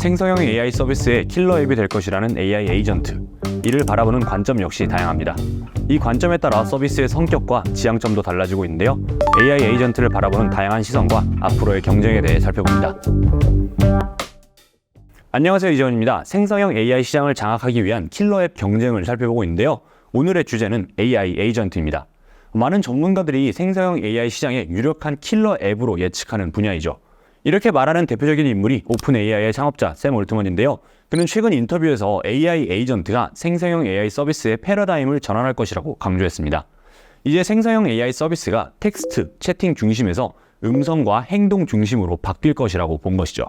생성형 AI 서비스의 킬러 앱이 될 것이라는 AI 에이전트. 이를 바라보는 관점 역시 다양합니다. 이 관점에 따라 서비스의 성격과 지향점도 달라지고 있는데요. AI 에이전트를 바라보는 다양한 시선과 앞으로의 경쟁에 대해 살펴봅니다. 안녕하세요, 이재원입니다. 생성형 AI 시장을 장악하기 위한 킬러 앱 경쟁을 살펴보고 있는데요. 오늘의 주제는 AI 에이전트입니다. 많은 전문가들이 생성형 AI 시장의 유력한 킬러 앱으로 예측하는 분야이죠. 이렇게 말하는 대표적인 인물이 오픈 AI의 창업자 샘 올트먼인데요. 그는 최근 인터뷰에서 AI 에이전트가 생성형 AI 서비스의 패러다임을 전환할 것이라고 강조했습니다. 이제 생성형 AI 서비스가 텍스트, 채팅 중심에서 음성과 행동 중심으로 바뀔 것이라고 본 것이죠.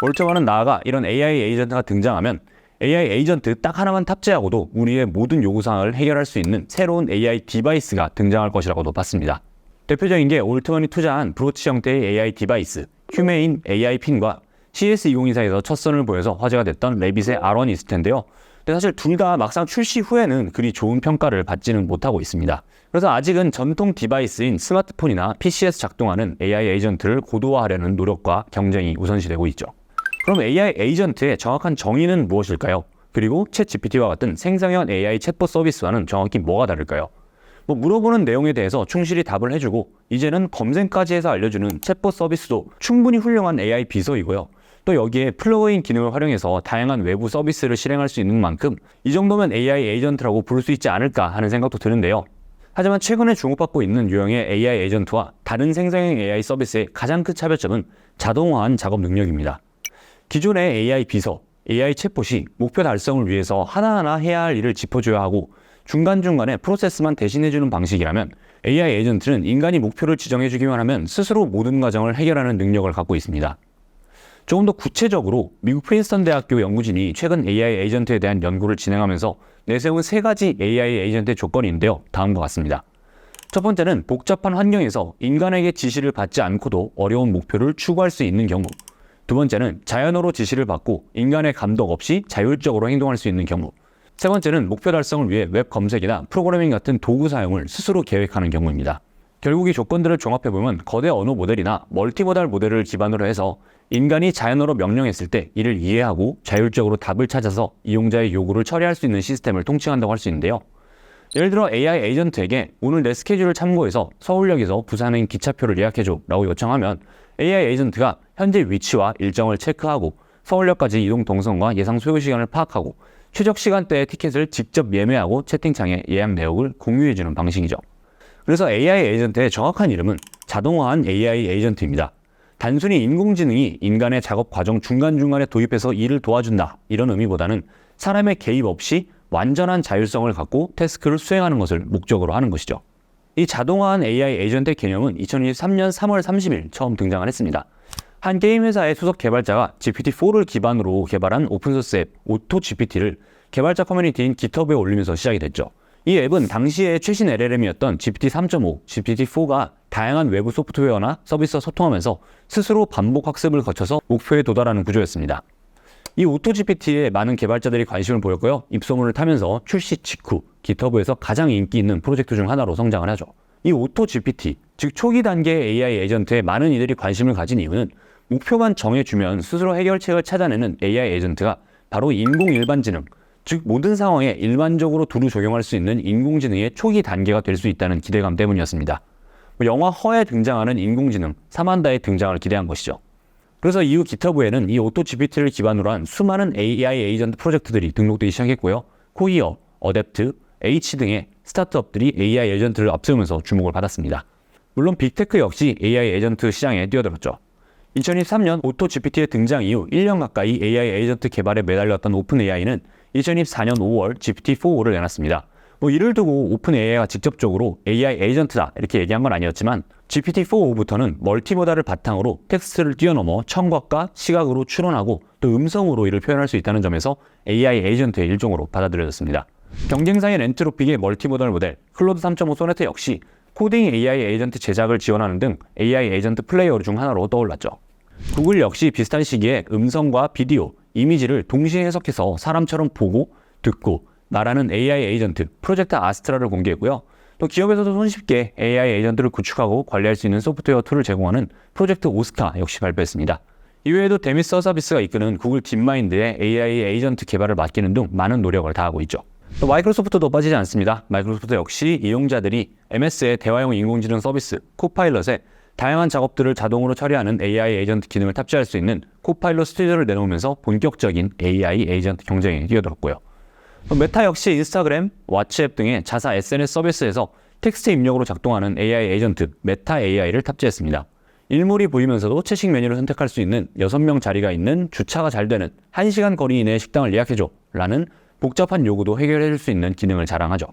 올트먼은 나아가 이런 AI 에이전트가 등장하면 AI 에이전트 딱 하나만 탑재하고도 우리의 모든 요구사항을 해결할 수 있는 새로운 AI 디바이스가 등장할 것이라고도 봤습니다. 대표적인 게 올트먼이 투자한 브로치 형태의 AI 디바이스, 휴메인 AI 핀과 CS2024에서 첫 선을 보여서 화제가 됐던 레빗의 R1이 있을 텐데요. 근데 사실 둘 다 막상 출시 후에는 그리 좋은 평가를 받지는 못하고 있습니다. 그래서 아직은 전통 디바이스인 스마트폰이나 PC에서 작동하는 AI 에이전트를 고도화하려는 노력과 경쟁이 우선시되고 있죠. 그럼 AI 에이전트의 정확한 정의는 무엇일까요? 그리고 챗GPT와 같은 생성형 AI 챗봇 서비스와는 정확히 뭐가 다를까요? 물어보는 내용에 대해서 충실히 답을 해주고 이제는 검색까지 해서 알려주는 챗봇 서비스도 충분히 훌륭한 AI 비서이고요. 또 여기에 플러그인 기능을 활용해서 다양한 외부 서비스를 실행할 수 있는 만큼 이 정도면 AI 에이전트라고 부를 수 있지 않을까 하는 생각도 드는데요. 하지만 최근에 주목받고 있는 유형의 AI 에이전트와 다른 생성형 AI 서비스의 가장 큰 차별점은 자동화한 작업 능력입니다. 기존의 AI 비서, AI 챗봇이 목표 달성을 위해서 하나하나 해야 할 일을 짚어줘야 하고 중간중간에 프로세스만 대신해주는 방식이라면 AI 에이전트는 인간이 목표를 지정해주기만 하면 스스로 모든 과정을 해결하는 능력을 갖고 있습니다. 조금 더 구체적으로 미국 프린스턴 대학교 연구진이 최근 AI 에이전트에 대한 연구를 진행하면서 내세운 3가지 AI 에이전트의 조건인데요. 다음과 같습니다. 첫 번째는 복잡한 환경에서 인간에게 지시를 받지 않고도 어려운 목표를 추구할 수 있는 경우. 두 번째는 자연어로 지시를 받고 인간의 감독 없이 자율적으로 행동할 수 있는 경우. 세 번째는 목표 달성을 위해 웹 검색이나 프로그래밍 같은 도구 사용을 스스로 계획하는 경우입니다. 결국 이 조건들을 종합해보면 거대 언어 모델이나 멀티모달 모델을 기반으로 해서 인간이 자연어로 명령했을 때 이를 이해하고 자율적으로 답을 찾아서 이용자의 요구를 처리할 수 있는 시스템을 통칭한다고 할 수 있는데요. 예를 들어 AI 에이전트에게 오늘 내 스케줄을 참고해서 서울역에서 부산행 기차표를 예약해줘 라고 요청하면 AI 에이전트가 현재 위치와 일정을 체크하고 서울역까지 이동 동선과 예상 소요 시간을 파악하고 최적 시간대에 티켓을 직접 예매하고 채팅창에 예약 내역을 공유해주는 방식이죠. 그래서 AI 에이전트의 정확한 이름은 자동화한 AI 에이전트입니다. 단순히 인공지능이 인간의 작업 과정 중간중간에 도입해서 일을 도와준다 이런 의미보다는 사람의 개입 없이 완전한 자율성을 갖고 태스크를 수행하는 것을 목적으로 하는 것이죠. 이 자동화한 AI 에이전트의 개념은 2023년 3월 30일 처음 등장을 했습니다. 한 게임 회사의 소속 개발자가 GPT-4를 기반으로 개발한 오픈소스 앱 오토GPT를 개발자 커뮤니티인 GitHub에 올리면서 시작이 됐죠. 이 앱은 당시의 최신 LLM이었던 GPT-3.5, GPT-4가 다양한 외부 소프트웨어나 서비스와 소통하면서 스스로 반복 학습을 거쳐서 목표에 도달하는 구조였습니다. 이 오토GPT에 많은 개발자들이 관심을 보였고요. 입소문을 타면서 출시 직후 GitHub에서 가장 인기 있는 프로젝트 중 하나로 성장을 하죠. 이 오토GPT, 즉 초기 단계의 AI 에이전트에 많은 이들이 관심을 가진 이유는 목표만 정해주면 스스로 해결책을 찾아내는 AI 에이전트가 바로 인공 일반지능, 즉 모든 상황에 일반적으로 두루 적용할 수 있는 인공지능의 초기 단계가 될 수 있다는 기대감 때문이었습니다. 영화 허에 등장하는 인공지능, 사만다의 등장을 기대한 것이죠. 그래서 이후 GitHub에는 이 오토GPT를 기반으로 한 수많은 AI 에이전트 프로젝트들이 등록되기 시작했고요. 코이어, 어댑트, H 등의 스타트업들이 AI 에이전트를 앞세우면서 주목을 받았습니다. 물론 빅테크 역시 AI 에이전트 시장에 뛰어들었죠. 2023년 오토GPT의 등장 이후 1년 가까이 AI 에이전트 개발에 매달렸던 오픈AI는 2024년 5월 GPT-4를 내놨습니다. 이를 두고 오픈AI가 직접적으로 AI 에이전트다 이렇게 얘기한 건 아니었지만 GPT-4부터는 멀티모달을 바탕으로 텍스트를 뛰어넘어 청각과 시각으로 추론하고 또 음성으로 이를 표현할 수 있다는 점에서 AI 에이전트의 일종으로 받아들여졌습니다. 경쟁사인 엔트로픽의 멀티모달 모델 클로드 3.5 소네트 역시 코딩 AI 에이전트 제작을 지원하는 등 AI 에이전트 플레이어 중 하나로 떠올랐죠. 구글 역시 비슷한 시기에 음성과 비디오, 이미지를 동시에 해석해서 사람처럼 보고, 듣고, 말하는 AI 에이전트 프로젝트 아스트라를 공개했고요. 또 기업에서도 손쉽게 AI 에이전트를 구축하고 관리할 수 있는 소프트웨어 툴을 제공하는 프로젝트 오스카 역시 발표했습니다. 이외에도 데미서 서비스가 이끄는 구글 딥마인드의 AI 에이전트 개발을 맡기는 등 많은 노력을 다하고 있죠. 또 마이크로소프트도 빠지지 않습니다. 마이크로소프트 역시 이용자들이 MS의 대화형 인공지능 서비스 코파일럿에 다양한 작업들을 자동으로 처리하는 AI 에이전트 기능을 탑재할 수 있는 코파일럿 스튜디오를 내놓으면서 본격적인 AI 에이전트 경쟁에 뛰어들었고요. 메타 역시 인스타그램, 왓츠앱 등의 자사 SNS 서비스에서 텍스트 입력으로 작동하는 AI 에이전트 메타 AI를 탑재했습니다. 일몰이 보이면서도 채식 메뉴를 선택할 수 있는 6명 자리가 있는 주차가 잘 되는 1시간 거리 이내의 식당을 예약해줘 라는 복잡한 요구도 해결해줄 수 있는 기능을 자랑하죠.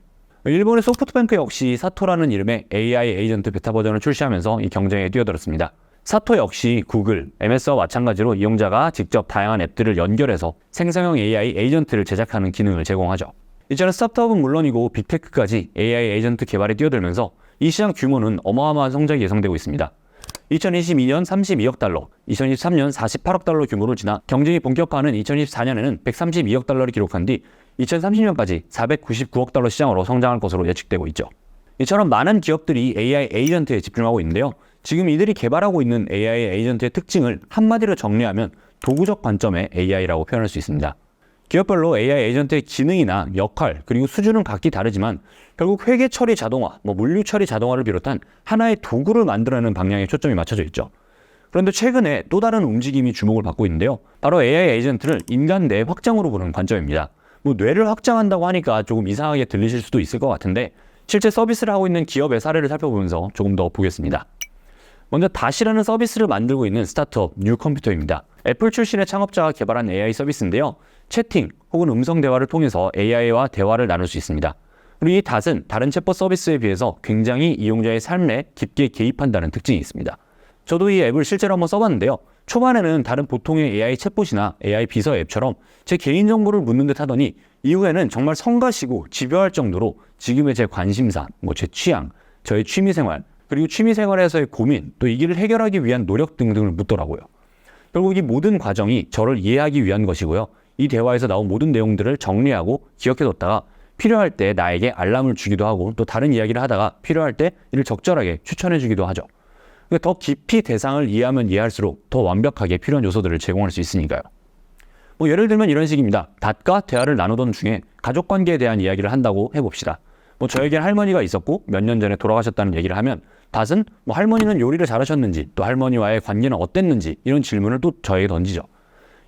일본의 소프트뱅크 역시 사토라는 이름의 AI 에이전트 베타 버전을 출시하면서 이 경쟁에 뛰어들었습니다. 사토 역시 구글, MS와 마찬가지로 이용자가 직접 다양한 앱들을 연결해서 생성형 AI 에이전트를 제작하는 기능을 제공하죠. 이제는 스타트업은 물론이고 빅테크까지 AI 에이전트 개발에 뛰어들면서 이 시장 규모는 어마어마한 성장이 예상되고 있습니다. 2022년 32억 달러, 2023년 48억 달러 규모를 지나 경쟁이 본격화하는 2024년에는 132억 달러를 기록한 뒤 2030년까지 499억 달러 시장으로 성장할 것으로 예측되고 있죠. 이처럼 많은 기업들이 AI 에이전트에 집중하고 있는데요. 지금 이들이 개발하고 있는 AI 에이전트의 특징을 한마디로 정리하면 도구적 관점의 AI라고 표현할 수 있습니다. 기업별로 AI 에이전트의 기능이나 역할, 그리고 수준은 각기 다르지만 결국 회계 처리 자동화, 물류 처리 자동화를 비롯한 하나의 도구를 만들어내는 방향에 초점이 맞춰져 있죠. 그런데 최근에 또 다른 움직임이 주목을 받고 있는데요. 바로 AI 에이전트를 인간 뇌 확장으로 보는 관점입니다. 뇌를 확장한다고 하니까 조금 이상하게 들리실 수도 있을 것 같은데 실제 서비스를 하고 있는 기업의 사례를 살펴보면서 조금 더 보겠습니다. 먼저 다시라는 서비스를 만들고 있는 스타트업 뉴컴퓨터입니다. 애플 출신의 창업자가 개발한 AI 서비스인데요. 채팅 혹은 음성 대화를 통해서 AI와 대화를 나눌 수 있습니다. 그리고 이 닷은 다른 챗봇 서비스에 비해서 굉장히 이용자의 삶에 깊게 개입한다는 특징이 있습니다. 저도 이 앱을 실제로 한번 써봤는데요. 초반에는 다른 보통의 AI 챗봇이나 AI 비서 앱처럼 제 개인정보를 묻는 듯 하더니 이후에는 정말 성가시고 집요할 정도로 지금의 제 관심사, 제 취향, 저의 취미생활, 그리고 취미생활에서의 고민, 또 이 길을 해결하기 위한 노력 등등을 묻더라고요. 결국 이 모든 과정이 저를 이해하기 위한 것이고요. 이 대화에서 나온 모든 내용들을 정리하고 기억해뒀다가 필요할 때 나에게 알람을 주기도 하고 또 다른 이야기를 하다가 필요할 때 이를 적절하게 추천해주기도 하죠. 더 깊이 대상을 이해하면 이해할수록 더 완벽하게 필요한 요소들을 제공할 수 있으니까요. 예를 들면 이런 식입니다. 닷과 대화를 나누던 중에 가족관계에 대한 이야기를 한다고 해봅시다. 저에겐 할머니가 있었고 몇 년 전에 돌아가셨다는 얘기를 하면 닷은 할머니는 요리를 잘하셨는지 또 할머니와의 관계는 어땠는지 이런 질문을 또 저에게 던지죠.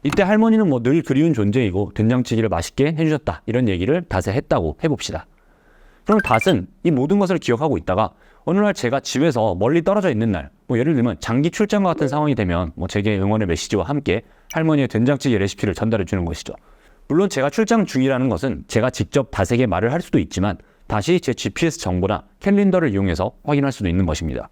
이때 할머니는 늘 그리운 존재이고 된장찌개를 맛있게 해주셨다 이런 얘기를 닷에 했다고 해봅시다. 그럼 닷은 이 모든 것을 기억하고 있다가 어느 날 제가 집에서 멀리 떨어져 있는 날, 예를 들면 장기 출장과 같은 상황이 되면 제게 응원의 메시지와 함께 할머니의 된장찌개 레시피를 전달해 주는 것이죠. 물론 제가 출장 중이라는 것은 제가 직접 닷에게 말을 할 수도 있지만 다시 제 GPS 정보나 캘린더를 이용해서 확인할 수도 있는 것입니다.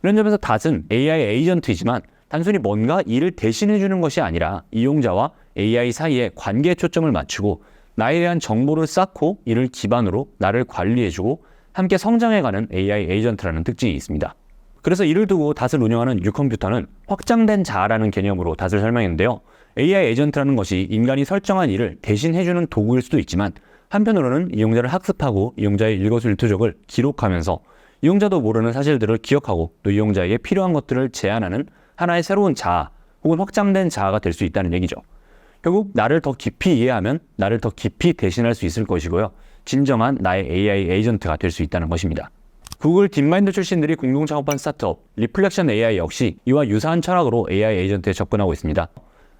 이런 점에서 닷은 AI 에이전트이지만 단순히 뭔가 일을 대신해 주는 것이 아니라 이용자와 AI 사이에 관계에 초점을 맞추고 나에 대한 정보를 쌓고 이를 기반으로 나를 관리해주고 함께 성장해가는 AI 에이전트라는 특징이 있습니다. 그래서 이를 두고 닷을 운영하는 뉴컴퓨터는 확장된 자아라는 개념으로 닷을 설명했는데요. AI 에이전트라는 것이 인간이 설정한 일을 대신 해주는 도구일 수도 있지만 한편으로는 이용자를 학습하고 이용자의 일거수일투족을 기록하면서 이용자도 모르는 사실들을 기억하고 또 이용자에게 필요한 것들을 제안하는 하나의 새로운 자아 혹은 확장된 자아가 될 수 있다는 얘기죠. 결국 나를 더 깊이 이해하면 나를 더 깊이 대신할 수 있을 것이고요. 진정한 나의 AI 에이전트가 될 수 있다는 것입니다. 구글 딥마인드 출신들이 공동 창업한 스타트업 리플렉션 AI 역시 이와 유사한 철학으로 AI 에이전트에 접근하고 있습니다.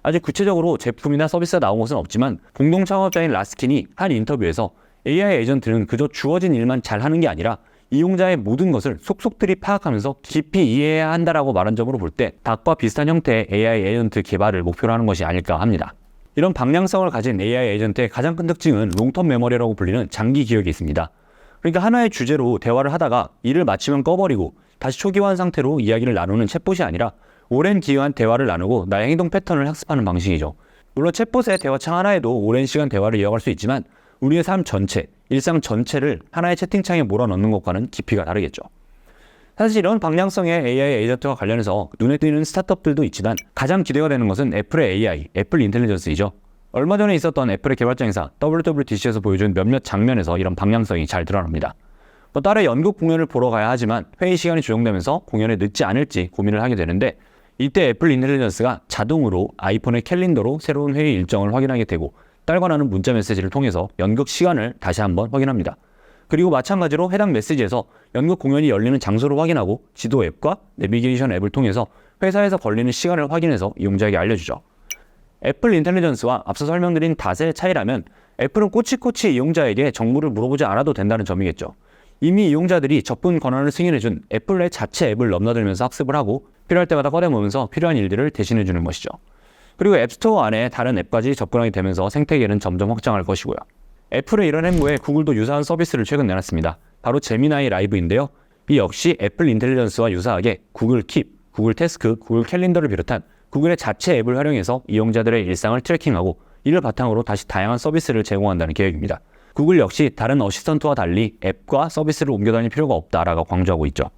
아직 구체적으로 제품이나 서비스가 나온 것은 없지만 공동 창업자인 라스킨이 한 인터뷰에서 AI 에이전트는 그저 주어진 일만 잘하는 게 아니라 이용자의 모든 것을 속속들이 파악하면서 깊이 이해해야 한다라고 말한 점으로 볼 때 닷과 비슷한 형태의 AI 에이전트 개발을 목표로 하는 것이 아닐까 합니다. 이런 방향성을 가진 AI 에이전트의 가장 큰 특징은 롱텀 메모리라고 불리는 장기 기억이 있습니다. 그러니까 하나의 주제로 대화를 하다가 일을 마치면 꺼버리고 다시 초기화한 상태로 이야기를 나누는 챗봇이 아니라 오랜 기간 대화를 나누고 나의 행동 패턴을 학습하는 방식이죠. 물론 챗봇의 대화창 하나에도 오랜 시간 대화를 이어갈 수 있지만 우리의 삶 전체, 일상 전체를 하나의 채팅창에 몰아넣는 것과는 깊이가 다르겠죠. 사실 이런 방향성의 AI 에이전트와 관련해서 눈에 띄는 스타트업들도 있지만 가장 기대가 되는 것은 애플의 AI, 애플 인텔리전스이죠. 얼마 전에 있었던 애플의 개발자 행사 WWDC에서 보여준 몇몇 장면에서 이런 방향성이 잘 드러납니다. 딸의 연극 공연을 보러 가야 하지만 회의 시간이 조정되면서 공연에 늦지 않을지 고민을 하게 되는데 이때 애플 인텔리전스가 자동으로 아이폰의 캘린더로 새로운 회의 일정을 확인하게 되고 딸과 나눈 문자 메시지를 통해서 연극 시간을 다시 한번 확인합니다. 그리고 마찬가지로 해당 메시지에서 연극 공연이 열리는 장소를 확인하고 지도 앱과 내비게이션 앱을 통해서 회사에서 걸리는 시간을 확인해서 이용자에게 알려주죠. 애플 인텔리전스와 앞서 설명드린 닷의 차이라면 애플은 꼬치꼬치 이용자에게 정보를 물어보지 않아도 된다는 점이겠죠. 이미 이용자들이 접근 권한을 승인해준 애플의 자체 앱을 넘나들면서 학습을 하고 필요할 때마다 꺼내보면서 필요한 일들을 대신해주는 것이죠. 그리고 앱스토어 안에 다른 앱까지 접근하게 되면서 생태계는 점점 확장할 것이고요. 애플의 이런 행보에 구글도 유사한 서비스를 최근 내놨습니다. 바로 제미나이 라이브인데요. 이 역시 애플 인텔리전스와 유사하게 구글 킵, 구글 태스크, 구글 캘린더를 비롯한 구글의 자체 앱을 활용해서 이용자들의 일상을 트래킹하고 이를 바탕으로 다시 다양한 서비스를 제공한다는 계획입니다. 구글 역시 다른 어시스턴트와 달리 앱과 서비스를 옮겨 다닐 필요가 없다라고 강조하고 있죠.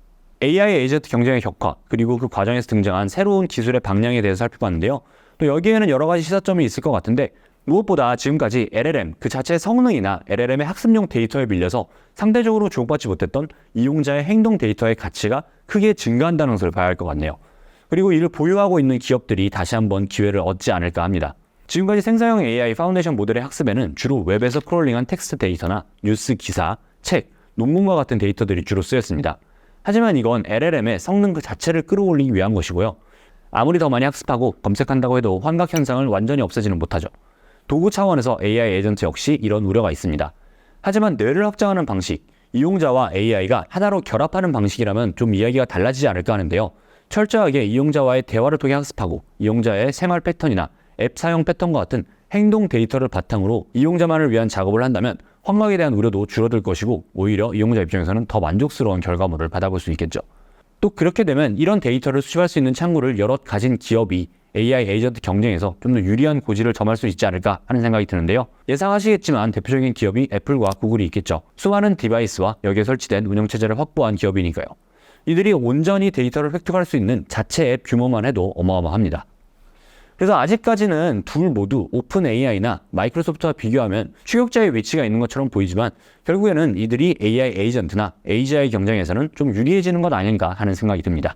AI 에이전트 경쟁의 격화, 그리고 그 과정에서 등장한 새로운 기술의 방향에 대해서 살펴봤는데요. 또 여기에는 여러 가지 시사점이 있을 것 같은데 무엇보다 지금까지 LLM 그 자체의 성능이나 LLM의 학습용 데이터에 빌려서 상대적으로 주목받지 못했던 이용자의 행동 데이터의 가치가 크게 증가한다는 것을 봐야 할 것 같네요. 그리고 이를 보유하고 있는 기업들이 다시 한번 기회를 얻지 않을까 합니다. 지금까지 생성형 AI 파운데이션 모델의 학습에는 주로 웹에서 크롤링한 텍스트 데이터나 뉴스 기사, 책, 논문과 같은 데이터들이 주로 쓰였습니다. 하지만 이건 LLM의 성능 그 자체를 끌어올리기 위한 것이고요. 아무리 더 많이 학습하고 검색한다고 해도 환각 현상을 완전히 없애지는 못하죠. 도구 차원에서 AI 에이전트 역시 이런 우려가 있습니다. 하지만 뇌를 확장하는 방식, 이용자와 AI가 하나로 결합하는 방식이라면 좀 이야기가 달라지지 않을까 하는데요. 철저하게 이용자와의 대화를 통해 학습하고 이용자의 생활 패턴이나 앱 사용 패턴과 같은 행동 데이터를 바탕으로 이용자만을 위한 작업을 한다면 환각에 대한 우려도 줄어들 것이고 오히려 이용자 입장에서는 더 만족스러운 결과물을 받아볼 수 있겠죠. 또 그렇게 되면 이런 데이터를 수집할 수 있는 창구를 여럿 가진 기업이 AI 에이전트 경쟁에서 좀 더 유리한 고지를 점할 수 있지 않을까 하는 생각이 드는데요. 예상하시겠지만 대표적인 기업이 애플과 구글이 있겠죠. 수많은 디바이스와 여기에 설치된 운영체제를 확보한 기업이니까요. 이들이 온전히 데이터를 획득할 수 있는 자체 앱 규모만 해도 어마어마합니다. 그래서 아직까지는 둘 모두 오픈 AI나 마이크로소프트와 비교하면 추격자의 위치가 있는 것처럼 보이지만 결국에는 이들이 AI 에이전트나 AGI 경쟁에서는 좀 유리해지는 것 아닌가 하는 생각이 듭니다.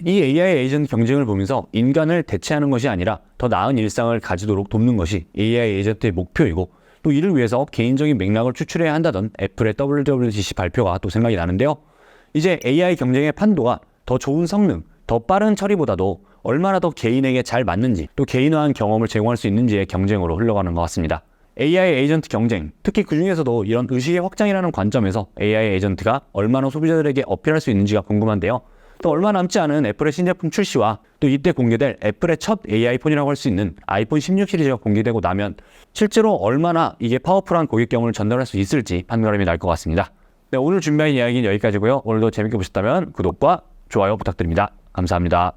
이 AI 에이전트 경쟁을 보면서 인간을 대체하는 것이 아니라 더 나은 일상을 가지도록 돕는 것이 AI 에이전트의 목표이고 또 이를 위해서 개인적인 맥락을 추출해야 한다던 애플의 WWDC 발표가 또 생각이 나는데요. 이제 AI 경쟁의 판도가 더 좋은 성능, 더 빠른 처리보다도 얼마나 더 개인에게 잘 맞는지 또 개인화한 경험을 제공할 수 있는지의 경쟁으로 흘러가는 것 같습니다. AI 에이전트 경쟁, 특히 그 중에서도 이런 의식의 확장이라는 관점에서 AI 에이전트가 얼마나 소비자들에게 어필할 수 있는지가 궁금한데요. 또 얼마 남지 않은 애플의 신제품 출시와 또 이때 공개될 애플의 첫 AI폰이라고 할 수 있는 아이폰 16 시리즈가 공개되고 나면 실제로 얼마나 이게 파워풀한 고객 경험을 전달할 수 있을지 판가름이 날 것 같습니다. 네, 오늘 준비한 이야기는 여기까지고요. 오늘도 재밌게 보셨다면 구독과 좋아요 부탁드립니다. 감사합니다.